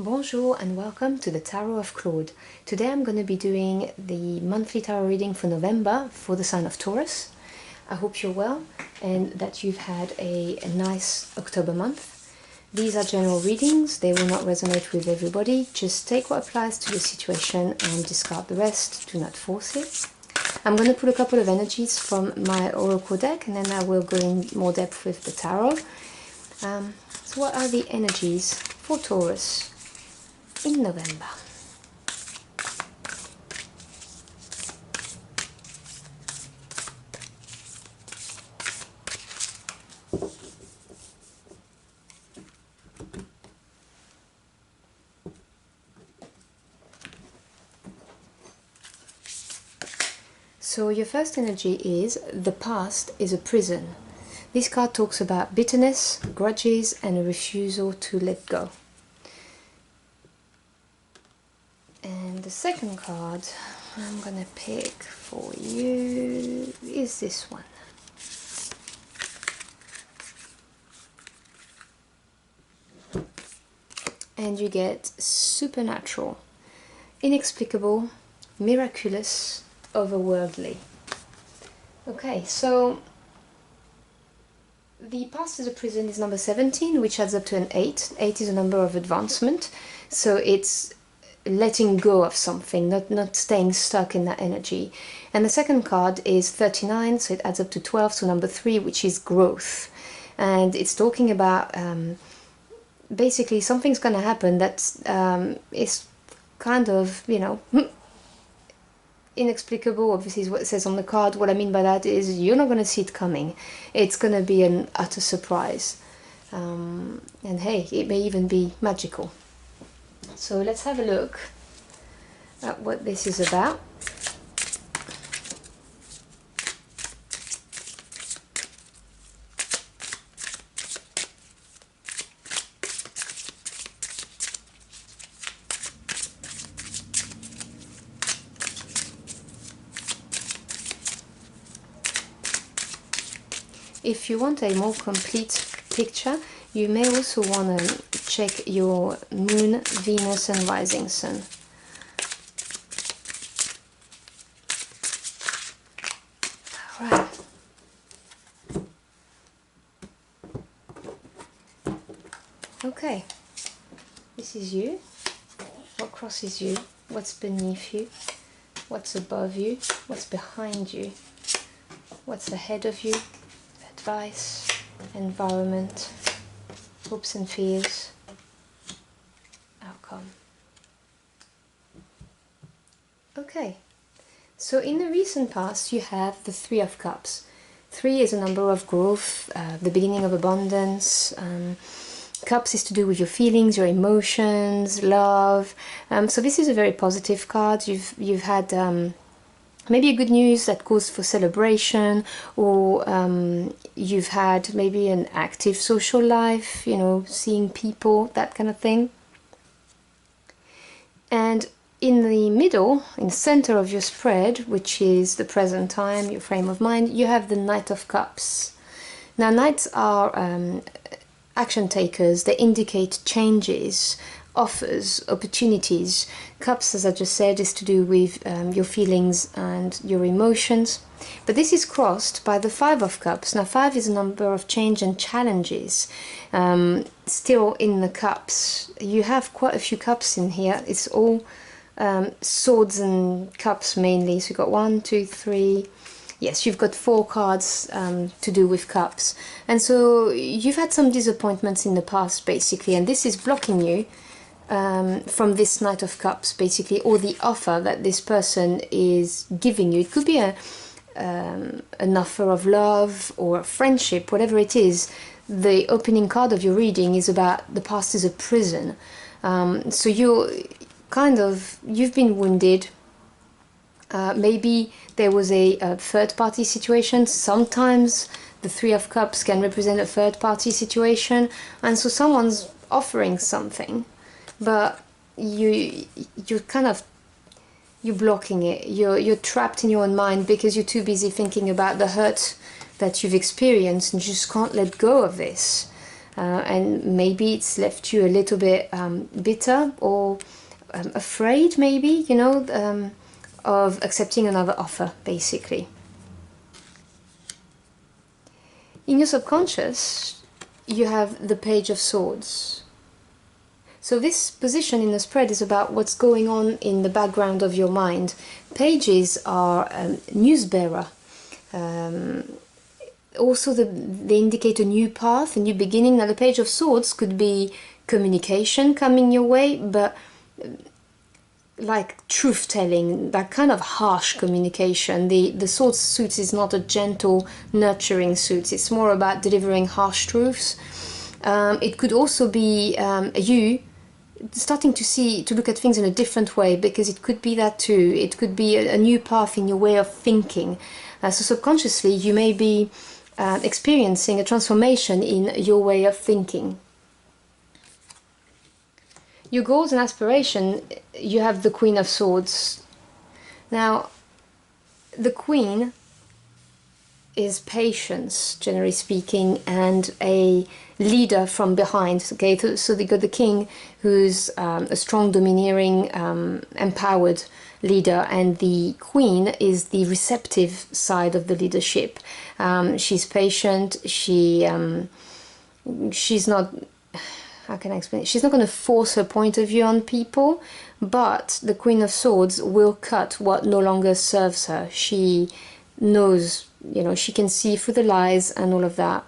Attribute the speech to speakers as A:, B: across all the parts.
A: Bonjour and welcome to the Tarot of Claude. Today I'm going to be doing the monthly tarot reading for November for the sign of Taurus. I hope you're well and that you've had a nice October month. These are general readings, they will not resonate with everybody. Just take what applies to your situation and discard the rest, do not force it. I'm going to pull a couple of energies from my oracle deck and then I will go in more depth with the tarot. So what are the energies for Taurus in November? So your first energy is the past is a prison. This card talks about bitterness, grudges and a refusal to let go. And the second card I'm gonna pick for you is this one. And you get supernatural, inexplicable, miraculous, otherworldly. Okay, so the past is a prison is number 17, which adds up to an 8. 8 is a number of advancement, so it's letting go of something, not staying stuck in that energy. And the second card is 39, so it adds up to 12, so number 3, which is growth. And it's talking about basically something's going to happen that is kind of, you know, inexplicable. Obviously is what it says on the card. What I mean by that is you're not going to see it coming. It's going to be an utter surprise. And hey, it may even be magical. So let's have a look at what this is about. If you want a more complete picture, you may also want to check your moon, Venus and rising sun. Alright. Okay, this is you. What crosses you? What's beneath you? What's above you? What's behind you? What's ahead of you? Advice, environment, hopes and fears, outcome. Okay, so in the recent past you have the Three of Cups. 3 is a number of growth, the beginning of abundance. Cups is to do with your feelings, your emotions, love. So this is a very positive card. You've had maybe a good news that calls for celebration, or you've had maybe an active social life, you know, seeing people, that kind of thing. And in the middle, in the center of your spread, which is the present time, your frame of mind, you have the Knight of Cups. Now, Knights are action takers. They indicate changes, offers, opportunities. Cups, as I just said, is to do with your feelings and your emotions. But this is crossed by the Five of Cups. Now, 5 is a number of change and challenges. Still in the cups, you have quite a few cups in here. It's all swords and cups mainly. So you've got 1, 2, 3. Yes, you've got 4 cards to do with cups. And so you've had some disappointments in the past, basically, and this is blocking you from this Knight of Cups, basically, or the offer that this person is giving you. It could be an offer of love or friendship, whatever it is. The opening card of your reading is about the past is a prison. So you've been wounded. Maybe there was a third-party situation. Sometimes the Three of Cups can represent a third-party situation, and so someone's offering something, but you're blocking it. You're trapped in your own mind because you're too busy thinking about the hurt that you've experienced and you just can't let go of this. and maybe it's left you a little bit bitter or afraid, maybe, you know, of accepting another offer, basically. In your subconscious, you have the Page of Swords. So this position in the spread is about what's going on in the background of your mind. Pages are news bearer. Also, they indicate a new path, a new beginning. Now, the Page of Swords could be communication coming your way, but like truth-telling, that kind of harsh communication. The sword suit is not a gentle, nurturing suit. It's more about delivering harsh truths. It could also be you starting to look at things in a different way, because it could be that too. It could be a new path in your way of thinking. So subconsciously, you may be experiencing a transformation in your way of thinking. Your goals and aspiration, you have the Queen of Swords. Now, the Queen is patience, generally speaking, and a leader from behind. Okay, so they got the King, who's a strong, domineering, empowered leader, and the Queen is the receptive side of the leadership. She's patient. She's not, how can I explain it? She's not going to force her point of view on people, but the Queen of Swords will cut what no longer serves her. She knows, you know, she can see through the lies and all of that.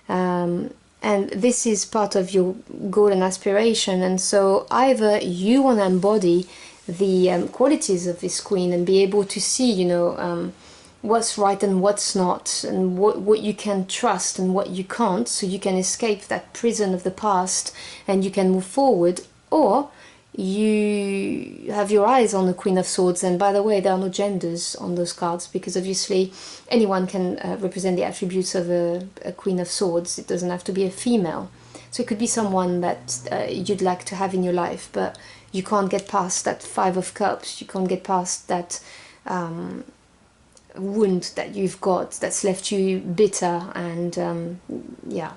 A: And this is part of your goal and aspiration. And so either you want to embody the qualities of this Queen and be able to see, you know, what's right and what's not, and what you can trust and what you can't, so you can escape that prison of the past and you can move forward. Or you have your eyes on the Queen of Swords, and by the way, there are no genders on those cards, because obviously anyone can represent the attributes of a Queen of Swords. It doesn't have to be a female. So it could be someone that you'd like to have in your life, but you can't get past that Five of Cups. You can't get past that wound that you've got that's left you bitter, and yeah.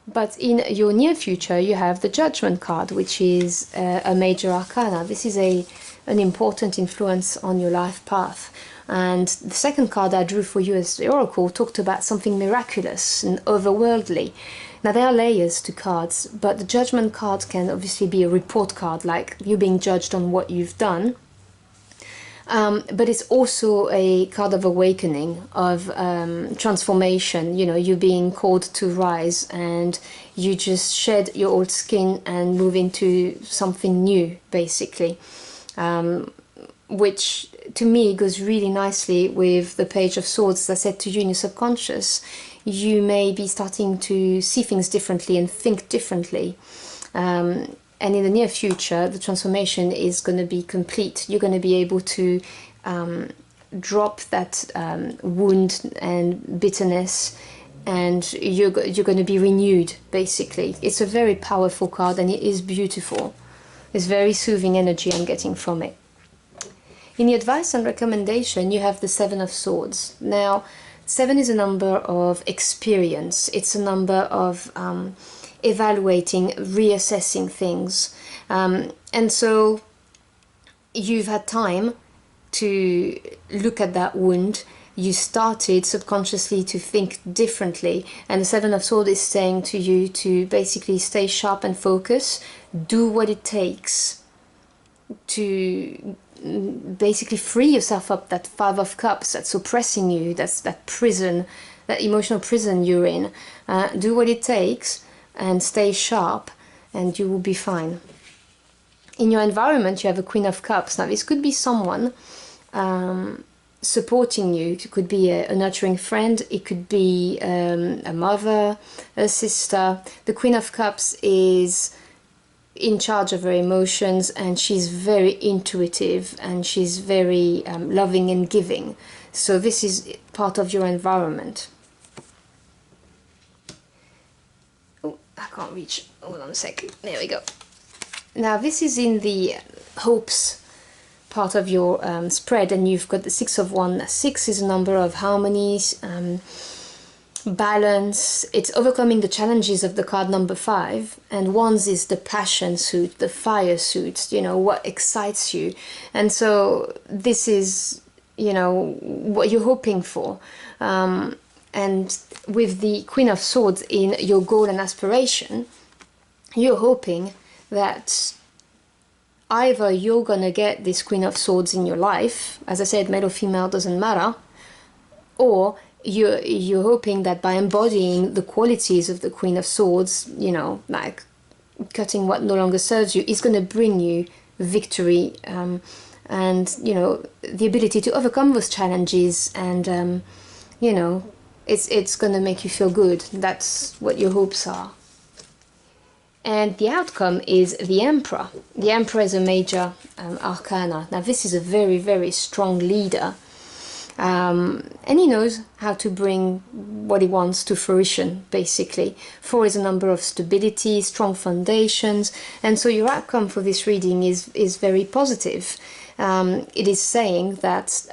A: But in your near future, you have the Judgment card, which is a major arcana. This is an important influence on your life path. And the second card I drew for you as the Oracle talked about something miraculous and otherworldly. Now, there are layers to cards, but the Judgment card can obviously be a report card, like you being judged on what you've done. But it's also a card of awakening, of transformation. You know, you being called to rise, and you just shed your old skin and move into something new, basically. Which, to me, goes really nicely with the Page of Swords. As I said to you, in your subconscious, you may be starting to see things differently and think differently. And in the near future, the transformation is going to be complete. You're going to be able to drop that wound and bitterness, and you're going to be renewed, basically. It's a very powerful card, and it is beautiful. It's very soothing energy I'm getting from it. In the advice and recommendation, you have the Seven of Swords. Now, 7 is a number of experience. It's a number of evaluating, reassessing things, and so you've had time to look at that wound. You started subconsciously to think differently, and the Seven of Swords is saying to you to basically stay sharp and focus, do what it takes to basically free yourself up that Five of Cups that's oppressing you, that's that prison, that emotional prison you're in. Do what it takes and stay sharp, and you will be fine. In your environment, you have a Queen of Cups. Now, this could be someone supporting you. It could be a nurturing friend. It could be a mother, a sister. The Queen of Cups is in charge of her emotions, and she's very intuitive, and she's very loving and giving. So this is part of your environment. I can't reach. Hold on a sec. There we go. Now, this is in the hopes part of your spread, and you've got the Six of Wands. 6 is a number of harmonies, balance, it's overcoming the challenges of the card number 5, and wands is the passion suit, the fire suit, you know, what excites you. And so this is, you know, what you're hoping for. And with the Queen of Swords in your goal and aspiration, you're hoping that either you're gonna get this Queen of Swords in your life, as I said, male or female doesn't matter, or you're hoping that by embodying the qualities of the Queen of Swords, you know, like cutting what no longer serves you, is going to bring you victory, and, you know, the ability to overcome those challenges, and, you know, it's going to make you feel good. That's what your hopes are. And the outcome is the Emperor. The Emperor is a major arcana. Now this is a very, very strong leader. And he knows how to bring what he wants to fruition, basically. 4 is a number of stability, strong foundations, and so your outcome for this reading is very positive. It is saying that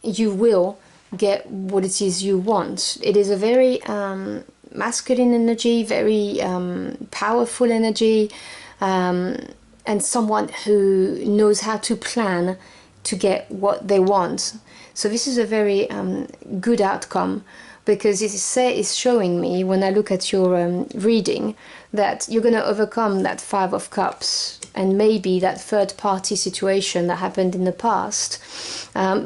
A: you will get what it is you want. It is a very masculine energy, very powerful energy, and someone who knows how to plan to get what they want. So this is a very good outcome, because it is showing me, when I look at your reading, that you're going to overcome that 5 of Cups and maybe that third party situation that happened in the past,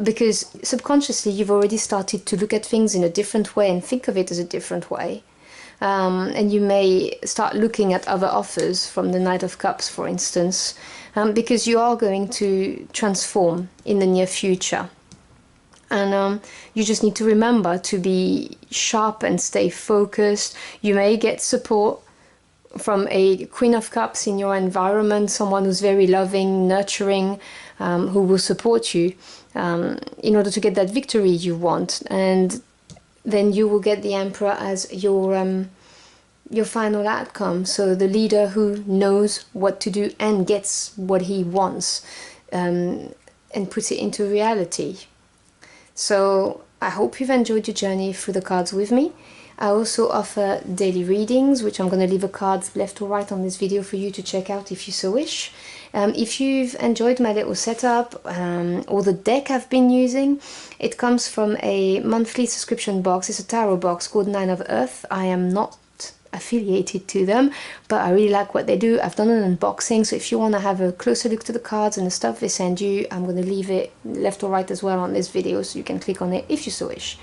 A: because subconsciously you've already started to look at things in a different way and think of it as a different way. And you may start looking at other offers from the Knight of Cups, for instance, because you are going to transform in the near future. And you just need to remember to be sharp and stay focused. You may get support from a Queen of Cups in your environment, someone who's very loving, nurturing, who will support you in order to get that victory you want. And then you will get the Emperor as your final outcome. So the leader who knows what to do and gets what he wants, and puts it into reality. So I hope you've enjoyed your journey through the cards with me. I also offer daily readings, which I'm going to leave a card left or right on this video for you to check out if you so wish. If you've enjoyed my little setup, or the deck I've been using, it comes from a monthly subscription box. It's a tarot box called 9 of Earth. I am not affiliated to them, but I really like what they do. I've done an unboxing, so if you want to have a closer look to the cards and the stuff they send you, I'm going to leave it left or right as well on this video, so you can click on it if you so wish.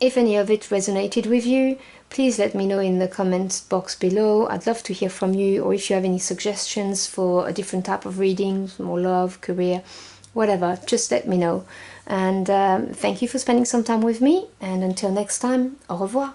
A: If any of it resonated with you, please let me know in the comments box below. I'd love to hear from you, or if you have any suggestions for a different type of reading, more love, career, whatever, just let me know. And thank you for spending some time with me, and until next time, au revoir.